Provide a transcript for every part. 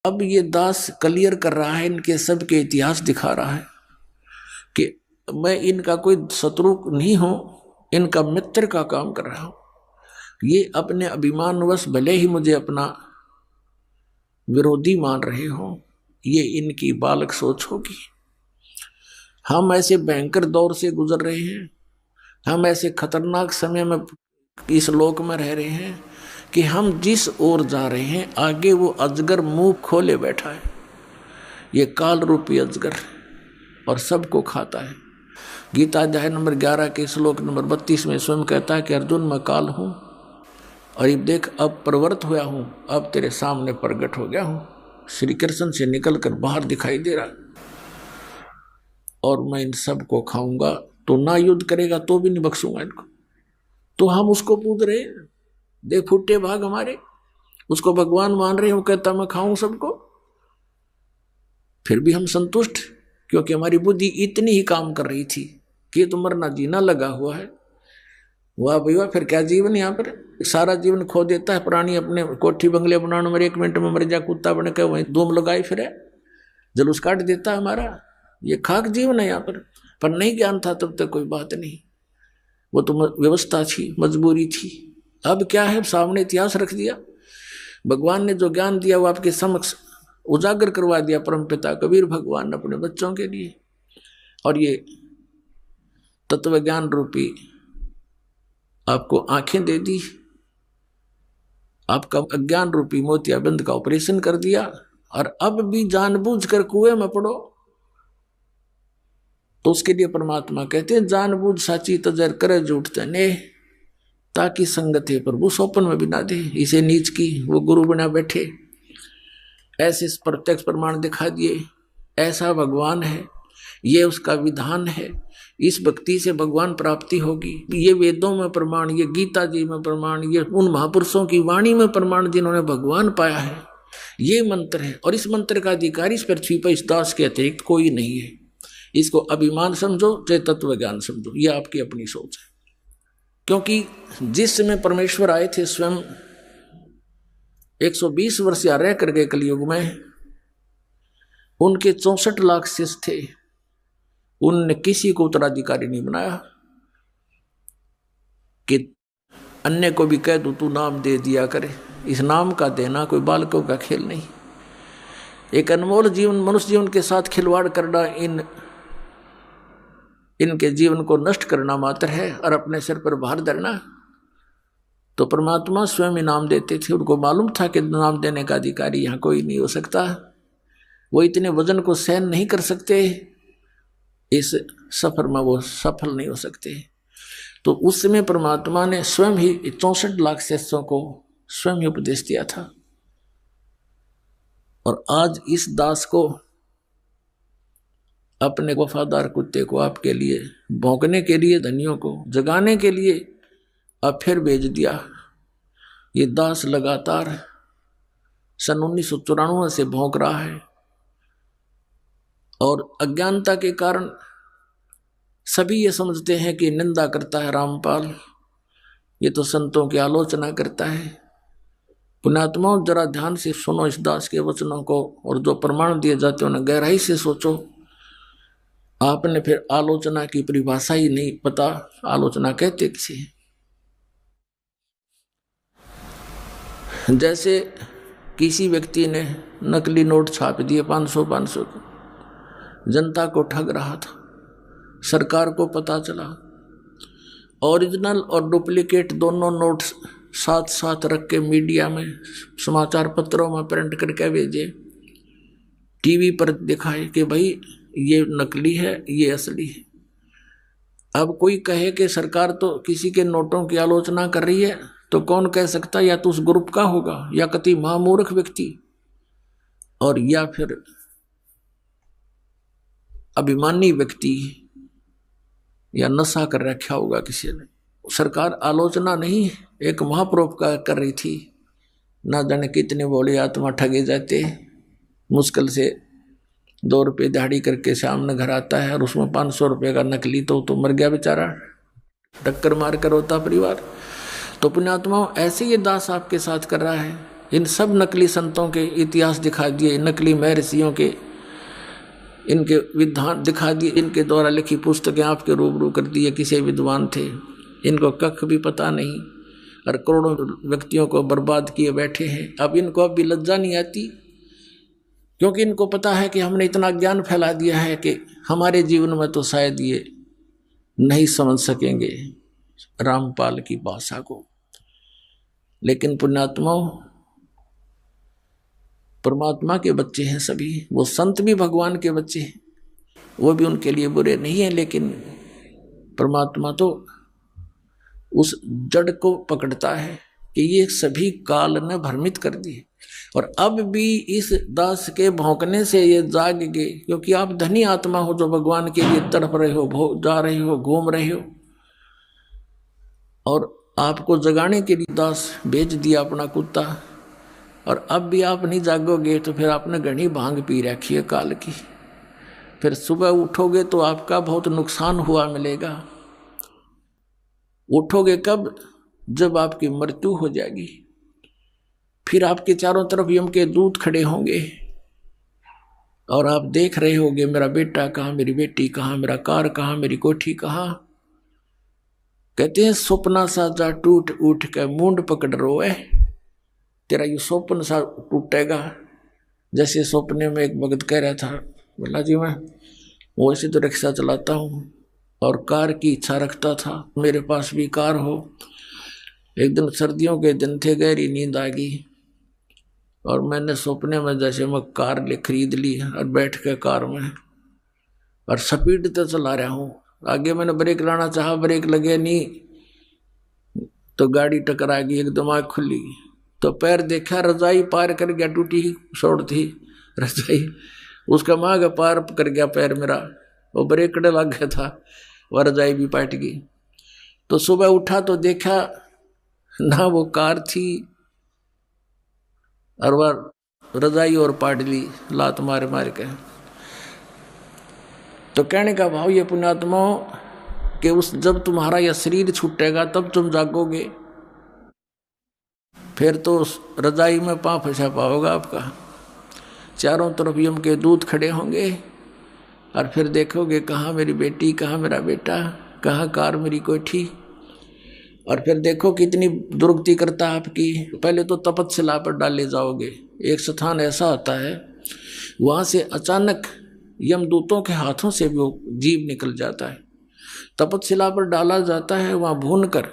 अब ये दास क्लियर कर रहा है, इनके सब के इतिहास दिखा रहा है कि मैं इनका कोई शत्रु नहीं हूं, इनका मित्र का काम कर रहा हूं। ये अपने अभिमानवश भले ही मुझे अपना विरोधी मान रहे हो, ये इनकी बालक सोच होगी। हम ऐसे भयंकर दौर से गुजर रहे हैं, हम ऐसे खतरनाक समय में इस लोक में रह रहे हैं कि हम जिस ओर जा रहे हैं आगे वो अजगर मुंह खोले बैठा है, ये काल रूपी अजगर, और सबको खाता है। गीता अध्याय नंबर 11 के श्लोक नंबर 32 में स्वयं कहता है कि अर्जुन मैं काल हूं, और ये देख अब प्रवृत्त हुआ हूं, अब तेरे सामने प्रकट हो गया हूं, श्री कृष्ण से निकलकर बाहर दिखाई दे रहा, और मैं इन सब को खाऊंगा। तो ना युद्ध करेगा तो भी नहीं बख्शूंगा इनको। तो हम उसको पूछ रहे, देख फुटे भाग हमारे, उसको भगवान मान रहे, वो कहता मैं खाऊं सबको, फिर भी हम संतुष्ट, क्योंकि हमारी बुद्धि इतनी ही काम कर रही थी कि तो मरना जीना लगा हुआ है। वाह भैया, फिर क्या जीवन, यहाँ पर सारा जीवन खो देता है प्राणी, अपने कोठी बंगले बनाने में 1 मिनट में मर जा, कुत्ता बन के वहीं धूम लगाए फिर जलूस काट देता है हमारा। ये खाक जीवन है यहाँ पर नहीं ज्ञान था तब तक कोई बात नहीं, वो तो व्यवस्था थी, मजबूरी थी। अब क्या है, सामने इतिहास रख दिया, भगवान ने जो ज्ञान दिया वो आपके समक्ष उजागर करवा दिया परमपिता कबीर भगवान ने अपने बच्चों के लिए। और ये तत्व ज्ञान रूपी आपको आंखें दे दी, आपका अज्ञान रूपी मोतियाबिंद का ऑपरेशन कर दिया, और अब भी जानबूझकर कुएं में पड़ो। तो उसके लिए परमात्मा कहते हैं जानबूझ साची तजर करे झूठ तने, ताकि संगत है प्रभु सोपन में भी ना दे। इसे नीच की वो गुरु बना बैठे, ऐसे प्रत्यक्ष प्रमाण दिखा दिए, ऐसा भगवान है, ये उसका विधान है, इस भक्ति से भगवान प्राप्ति होगी। ये वेदों में प्रमाण, ये गीता जी में प्रमाण, ये उन महापुरुषों की वाणी में प्रमाण जिन्होंने भगवान पाया है, ये मंत्र है। और इस मंत्र का अधिकारी इस पृथ्वी पर इस दास के अतिरिक्त कोई नहीं है। इसको अभिमान समझो चाहे तत्व ज्ञान समझो, ये आपकी अपनी सोच है। क्योंकि जिस समय परमेश्वर आए थे स्वयं 120 वर्ष या रह करके कलयुग में, उनके 64 लाख शिष्य थे, उनने किसी को उत्तराधिकारी नहीं बनाया कि अन्य को भी कह दो तू नाम दे दिया करे। इस नाम का देना कोई बालकों का खेल नहीं। एक अनमोल जीवन, मनुष्य जीवन के साथ खिलवाड़ करना इनके जीवन को नष्ट करना मात्र है, और अपने सिर पर भार धरना। तो परमात्मा स्वयं इनाम देते थे, उनको मालूम था कि नाम देने का अधिकारी यहाँ कोई नहीं हो सकता, वो इतने वजन को सहन नहीं कर सकते, इस सफर में वो सफल नहीं हो सकते। तो उस समय परमात्मा ने स्वयं ही 64 लाख शिष्यों को स्वयं ही उपदेश दिया था। और आज इस दास को, अपने वफादार कुत्ते को आपके लिए भौंकने के लिए, धनियों को जगाने के लिए अब फिर भेज दिया। ये दास लगातार सन 1994 से भौंक रहा है, और अज्ञानता के कारण सभी ये समझते हैं कि निंदा करता है रामपाल, ये तो संतों की आलोचना करता है। पुण्यात्माओं, जरा ध्यान से सुनो इस दास के वचनों को, और जो प्रमाण दिए जाते हैं उन्हें गहराई से सोचो। आपने फिर आलोचना की परिभाषा ही नहीं पता, आलोचना कहते किसे। जैसे किसी व्यक्ति ने नकली नोट छाप दिए 500 जनता को ठग रहा था, सरकार को पता चला, ओरिजिनल और डुप्लीकेट दोनों नोट साथ साथ रख के मीडिया में, समाचार पत्रों में प्रिंट करके भेजे, टीवी पर दिखाए कि भाई ये नकली है, ये असली है। अब कोई कहे कि सरकार तो किसी के नोटों की आलोचना कर रही है, तो कौन कह सकता, या तो उस ग्रुप का होगा, या कति महामूर्ख व्यक्ति, और या फिर अभिमानी व्यक्ति, या नशा कर रखा होगा किसी ने। सरकार आलोचना नहीं, एक महापरोपकार कर रही थी, ना जाने कितने बोले आत्मा ठगे जाते, मुश्किल से 2 रुपये दिहाड़ी करके सामने घर आता है, और उसमें 500 रुपये का नकली, तो मर गया बेचारा, टक्कर मार कर होता परिवार। तो पुण्यात्माओं, ऐसे ये दास आपके साथ कर रहा है, इन सब नकली संतों के इतिहास दिखा दिए, नकली महर्षियों के इनके विद्वान दिखा दिए, इनके द्वारा लिखी पुस्तकें आपके रूबरू कर दिए। किसी विद्वान थे, इनको कख भी पता नहीं और करोड़ों व्यक्तियों को बर्बाद किए बैठे हैं। अब इनको अब भी लज्जा नहीं आती, क्योंकि इनको पता है कि हमने इतना ज्ञान फैला दिया है कि हमारे जीवन में तो शायद ये नहीं समझ सकेंगे रामपाल की भाषा को। लेकिन पुण्यात्माओं, परमात्मा के बच्चे हैं सभी, वो संत भी भगवान के बच्चे हैं, वो भी उनके लिए बुरे नहीं है। लेकिन परमात्मा तो उस जड़ को पकड़ता है कि ये सभी काल ने भ्रमित कर दिए, और अब भी इस दास के भौंकने से ये जाग गए, क्योंकि आप धनी आत्मा हो जो भगवान के लिए तड़प रहे हो, जा रहे हो, घूम रहे हो, और आपको जगाने के लिए दास भेज दिया अपना कुत्ता, और अब भी आप नहीं जागोगे तो फिर आपने घनी भांग पी रखी है काल की। फिर सुबह उठोगे तो आपका बहुत नुकसान हुआ मिलेगा। उठोगे कब? जब आपकी मृत्यु हो जाएगी। फिर आपके चारों तरफ यम के दूत खड़े होंगे और आप देख रहे होगे, मेरा बेटा कहाँ, मेरी बेटी कहाँ, मेरा कार कहाँ, मेरी कोठी कहाँ। कहते हैं सपना सा जा टूट उठ के मूंड पकड़ रोए, तेरा ये स्वप्न सा टूटेगा। जैसे सपने में एक भगत कह रहा था, बोला जी मैं वैसे तो रिक्शा चलाता हूँ और कार की इच्छा रखता था, मेरे पास भी कार हो। एक दिन सर्दियों के दिन थे, गहरी नींद आ गई और मैंने सपने में जैसे मैं कार ले खरीद ली और बैठ के कार में और स्पीड तो चला रहा हूँ। आगे मैंने ब्रेक लाना चाहा, ब्रेक लगे नहीं तो गाड़ी टकरा गई, एकदम आँख खुली तो पैर देखा, रजाई पार कर गया, टूटी शोड़ थी रजाई, उसका मांग पार कर गया पैर मेरा, वो ब्रेक लग गया था, वह रजाई भी पाट गई। तो सुबह उठा तो देखा ना वो कार थी और वह रजाई और पाट ली लात मार मार के। तो कहने का भाव ये पुण्यात्माओं कि उस जब तुम्हारा यह शरीर छूटेगा तब तुम जागोगे, फिर तो उस रजाई में पाँव फंसा पाओगा आपका। चारों तरफ यम के दूत खड़े होंगे और फिर देखोगे कहाँ मेरी बेटी, कहाँ मेरा बेटा, कहाँ कार मेरी कोठी। और फिर देखो कितनी दुर्गति करता है आपकी। पहले तो तपस्या पर डाले जाओगे। एक स्थान ऐसा होता है वहाँ से अचानक यमदूतों के हाथों से भी वो जीव निकल जाता है। तपस्या पर डाला जाता है, वहाँ भून कर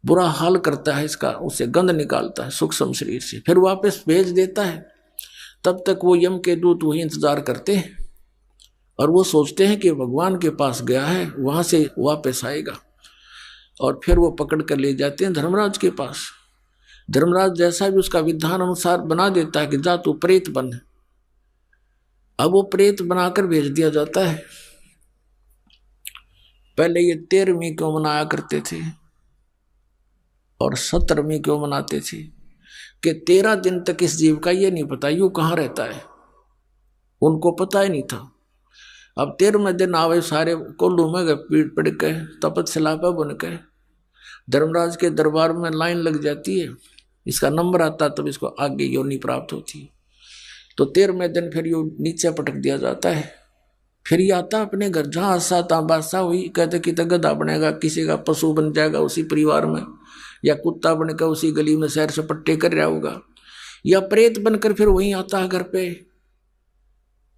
बुरा हाल करता है इसका, उससे गंध निकालता है सूक्ष्म शरीर से, फिर वापस भेज देता है। तब तक वो यम के दूत वही इंतजार करते हैं और वो सोचते हैं कि भगवान के पास गया है, वहां से वापस आएगा, और फिर वो पकड़ कर ले जाते हैं धर्मराज के पास। धर्मराज जैसा भी उसका विधान अनुसार बना देता है कि जा तू प्रेत बन। अब वो प्रेत बनाकर भेज दिया जाता है। पहले ये 13वीं क्यों मनाया करते थे और 17वीं क्यों मनाते थे कि 13 दिन तक इस जीव का ये नहीं पता यूं कहाँ रहता है, उनको पता ही नहीं था। अब 13वें दिन आवे सारे कोल्लू में गए, पीठ पड़ के तपस्या पर बन के धर्मराज के दरबार में लाइन लग जाती है, इसका नंबर आता तब इसको आगे योनि प्राप्त होती है। तो 13वें दिन फिर यो नीचे पटक दिया जाता है। फिर ये आता अपने घर, जहाँ आशा तहाँ बादशाह हुई, कहते कि गधा बनेगा, किसी का पशु बन जाएगा उसी परिवार में, या कुत्ता बनकर उसी गली में सैर सपट्टे कर रहा होगा, या प्रेत बनकर फिर वहीं आता है घर पे।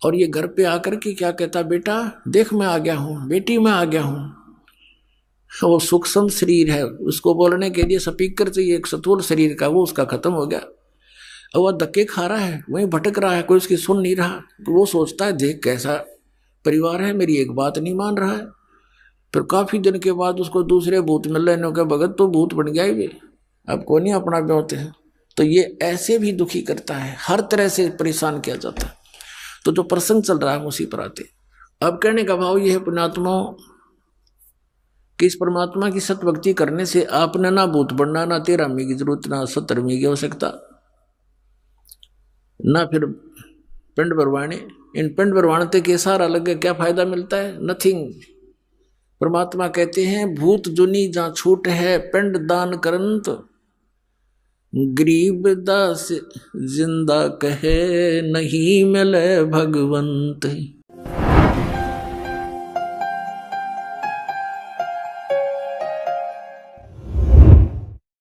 और ये घर पे आकर के क्या कहता, बेटा देख मैं आ गया हूँ, बेटी मैं आ गया हूँ। वो सूक्ष्म शरीर है, उसको बोलने के लिए स्पीकर चाहिए, एक स्थूल शरीर का, वो उसका खत्म हो गया। और वह धक्के खा रहा है, वहीं भटक रहा है, कोई उसकी सुन नहीं रहा। वो सोचता है देख कैसा परिवार है, मेरी एक बात नहीं मान रहा है। फिर काफी दिन के बाद उसको दूसरे भूत मिल रहे हैं, भगत तो भूत बन गया ही, अब को नहीं अपना ब्योते हैं। तो ये ऐसे भी दुखी करता है, हर तरह से परेशान किया जाता है। तो जो प्रसंग चल रहा है उसी पर आते। अब कहने का भाव यह है पुण्यात्माओं कि इस परमात्मा की सतभक्ति करने से आपने ना भूत बनना, ना 13वीं की जरूरत, ना 17वीं की आवश्यकता, ना फिर पिंड भरवाने। इन पिंड भरवाने के सारा लगे क्या फायदा मिलता है? नथिंग। परमात्मा कहते हैं भूत जुनी जहाँ छूट है पिंड दान करंत, गरीब दास जिंदा कहे नहीं मिले भगवंत।